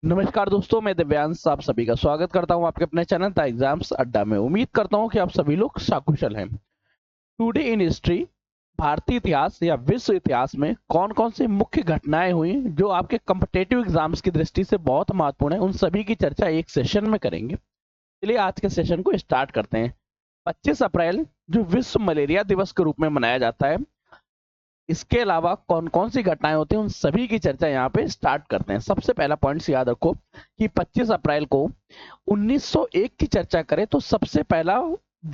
नमस्कार दोस्तों, मैं दिव्यांश आप सभी का स्वागत करता हूं आपके अपने चैनल द एग्जाम्स अड्डा में। उम्मीद करता हूं कि आप सभी लोग सकुशल हैं। टुडे इन हिस्ट्री, भारतीय इतिहास या विश्व इतिहास में कौन कौन सी मुख्य घटनाएं हुई जो आपके कॉम्पिटेटिव एग्जाम्स की दृष्टि से बहुत महत्वपूर्ण है, उन सभी की चर्चा एक सेशन में करेंगे। चलिए आज के सेशन को स्टार्ट करते हैं। 25 अप्रैल जो विश्व मलेरिया दिवस के रूप में मनाया जाता है, इसके अलावा कौन कौन सी घटनाएं होती हैं उन सभी की चर्चा यहाँ पे स्टार्ट करते हैं। सबसे पहला पॉइंट याद रखो कि 25 अप्रैल को 1901 की चर्चा करें तो सबसे पहला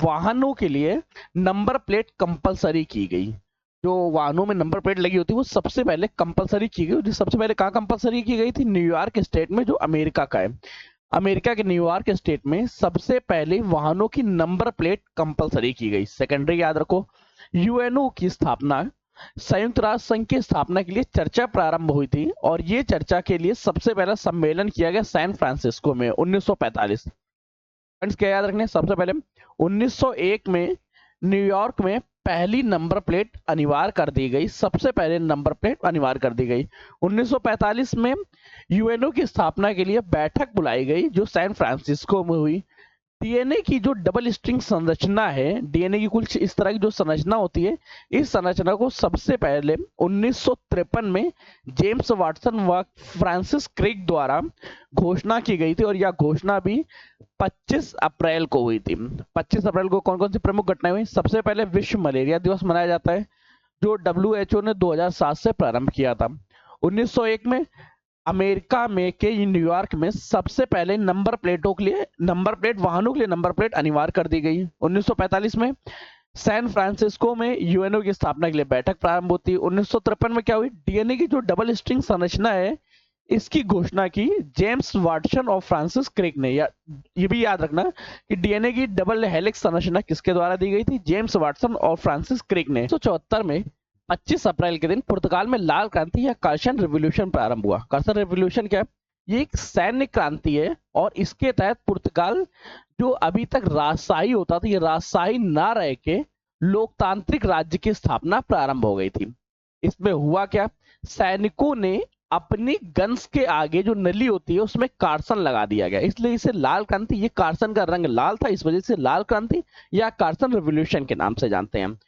वाहनों के लिए नंबर प्लेट कंपलसरी की गई। जो वाहनों में नंबर प्लेट लगी होती है वो सबसे पहले कंपलसरी की गई। जो सबसे पहले कहाँ कंपलसरी की गई थी? न्यूयॉर्क स्टेट में, जो अमेरिका का है। अमेरिका के न्यूयॉर्क स्टेट में सबसे पहले वाहनों की नंबर प्लेट कंपलसरी की गई। सेकेंडरी याद रखो, यूएनओ की स्थापना, संयुक्त राष्ट्र संघ की स्थापना के लिए चर्चा प्रारंभ हुई थी और ये चर्चा के लिए सबसे पहला सम्मेलन किया गया सैन फ्रांसिस्को में 1945। फ्रेंड्स क्या याद रखने, सबसे पहले 1901 में न्यूयॉर्क में पहली नंबर प्लेट अनिवार्य कर दी गई। सबसे पहले नंबर प्लेट अनिवार्य कर दी गई। 1945 में यूएनओ की स्थापना के लिए बैठक बुलाई गई जो सैन फ्रांसिस्को में हुई। डीएनए की जो डबल स्ट्रिंग संरचना है, डीएनए की कुछ इस तरह की जो संरचना होती है, इस संरचना को सबसे पहले 1953 में जेम्स वाटसन व फ्रांसिस क्रिक द्वारा घोषणा की गई थी और यह घोषणा भी 25 अप्रैल को हुई थी। 25 अप्रैल को कौन कौन सी प्रमुख घटनाएं हुई? सबसे पहले विश्व मलेरिया दिवस मनाया जाता है जो डब्ल्यूएचओ ने 2007 से प्रारंभ किया था। 1901 में अमेरिका में के न्यूयॉर्क में सबसे पहले नंबर प्लेटों के लिए, नंबर प्लेट वाहनों के लिए नंबर प्लेट अनिवार्य कर दी गई। 1945 में सैन फ्रांसिस्को में यूएनओ की स्थापना के लिए बैठक प्रारंभ होती है। 1953 में क्या हुई? डीएनए की जो डबल स्ट्रिंग संरचना है, इसकी घोषणा की जेम्स वाटसन और फ्रांसिस क्रिक ने। ये भी याद रखना कि डीएनए की डबल हेलिक्स संरचना किसके द्वारा दी गई थी? जेम्स वाटसन और फ्रांसिस क्रिक ने। 1974 में 25 अप्रैल के दिन पुर्तगाल में लाल क्रांति या कर्सन रिवॉल्यूशन प्रारंभ हुआ। कर्सन रिवॉल्यूशन क्या है? ये एक सैन्य क्रांति है और इसके तहत पुर्तगाल जो अभी तक राजशाही होता था, ये राजशाही ना रह के लोकतांत्रिक राज्य की स्थापना प्रारंभ हो गई थी। इसमें हुआ क्या? सैनिकों ने अपनी गन्स के आगे जो नली होती है उसमें कार्सन लगा दिया गया, इसलिए इसे लाल क्रांति, ये कार्सन का रंग लाल था, इस वजह से लाल क्रांति या कार्सन रिवॉल्यूशन के नाम से जानते हैं।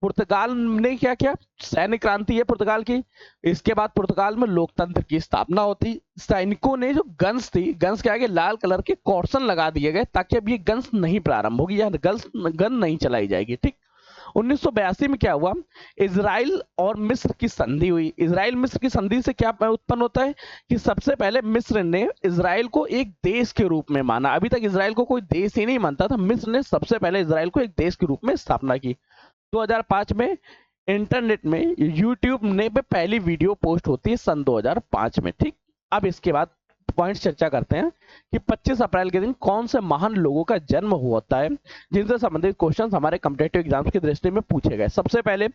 पुर्तगाल ने क्या किया? सैन्य क्रांति है पुर्तगाल की। इसके बाद पुर्तगाल में लोकतंत्र की स्थापना होती। सैनिकों ने जो गन्स थी, गन्स के आगे लाल कलर के कॉर्सन लगा दिए गए ताकि अब ये गन्स नहीं प्रारंभ होगी या गन नहीं चलाई जाएगी। ठीक। 1982 में क्या हुआ? इजराइल और मिस्र की संधि हुई। इजराइल मिस्र की संधि से क्या उत्पन्न होता है कि सबसे पहले मिस्र ने इजराइल को एक देश के रूप में माना। अभी तक इजराइल को कोई देश ही नहीं मानता था, मिस्र ने सबसे पहले इजराइल को एक देश के रूप में स्थापना की। 2005 में इंटरनेट में यूट्यूब ने पे पहली वीडियो पोस्ट होती है सन 2005 में। ठीक। अब इसके बाद पॉइंट चर्चा करते हैं कि 25 अप्रैल के दिन कौन से महान लोगों का जन्म होता है जिनसे संबंधित क्वेश्चंस हमारे कॉम्पिटिटिव एग्जाम्स की दृष्टि में पूछे गए। सबसे पहले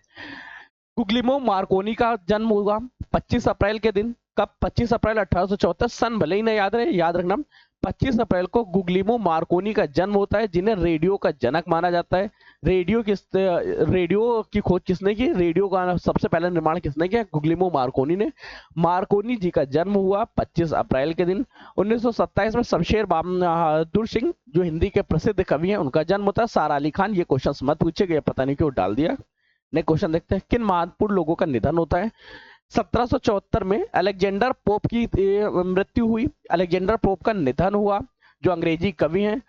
गुग्लिमो मार्कोनी का जन्म हुआ 25 अप्रैल के दिन। कब? 25 अप्रैल 1874। सन भले ही नहीं याद रहे, याद रखना 25 अप्रैल को गुग्लिमो मार्कोनी का जन्म होता है, जिन्हें रेडियो का जनक माना जाता है। रेडियो की खोज किसने की? रेडियो का सबसे पहला निर्माण किसने किया? गुग्लिमो मार्कोनी ने। मार्कोनी जी का जन्म हुआ 25 अप्रैल के दिन। 1927 में शमशेर बहादुर सिंह जो हिंदी के प्रसिद्ध कवि हैं, उनका जन्म होता है। सारा अली खान, ये क्वेश्चन मत पूछे गए, पता नहीं क्यों डाल दिया। नेक्स्ट क्वेश्चन देखते हैं, किन महत्वपूर्ण लोगों का निधन होता है? 1774 में अलेक्जेंडर पोप की मृत्यु हुई। अलेक्जेंडर पोप का निधन हुआ, जो अंग्रेजी कवि हैं।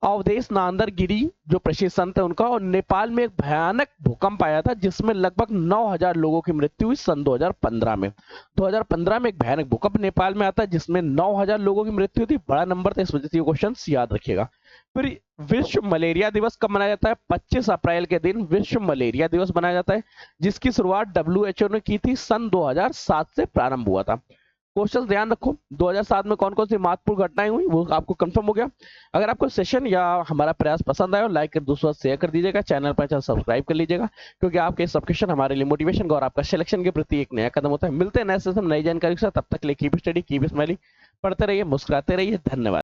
अवधेश नांदर गिरी जो प्रसिद्ध संत है उनका। और नेपाल में एक भयानक भूकंप आया था जिसमें लगभग 9000 लोगों की मृत्यु हुई सन 2015 में। 2015 में एक भयानक भूकंप नेपाल में आता है जिसमें 9000 लोगों की मृत्यु थी। बड़ा नंबर था, इस वजह से ये क्वेश्चन याद रखिएगा। फिर विश्व मलेरिया दिवस कब मनाया जाता है? 25 अप्रैल के दिन विश्व मलेरिया दिवस मनाया जाता है, जिसकी शुरुआत डब्ल्यूएचओ ने की थी। सन 2007 से प्रारंभ हुआ था। क्वेश्चन ध्यान रखो, 2007 में कौन कौन सी महत्वपूर्ण घटनाएं हुई वो आपको कंफर्म हो गया। अगर आपको सेशन या हमारा प्रयास पसंद आया, लाइक कर दूसरों शेयर कर दीजिएगा, चैनल पर सब्सक्राइब कर लीजिएगा, क्योंकि आपके सब्सक्रिप्शन हमारे लिए मोटिवेशन और आपका सिलेक्शन के प्रति एक नया कदम होता है। मिलते हैं नए सेशन नई जानकारी के साथ, तब तक के लिए कीप स्टडी, कीप स्माइलिंग, पढ़ते रहिए, मुस्कुराते रहिए। धन्यवाद।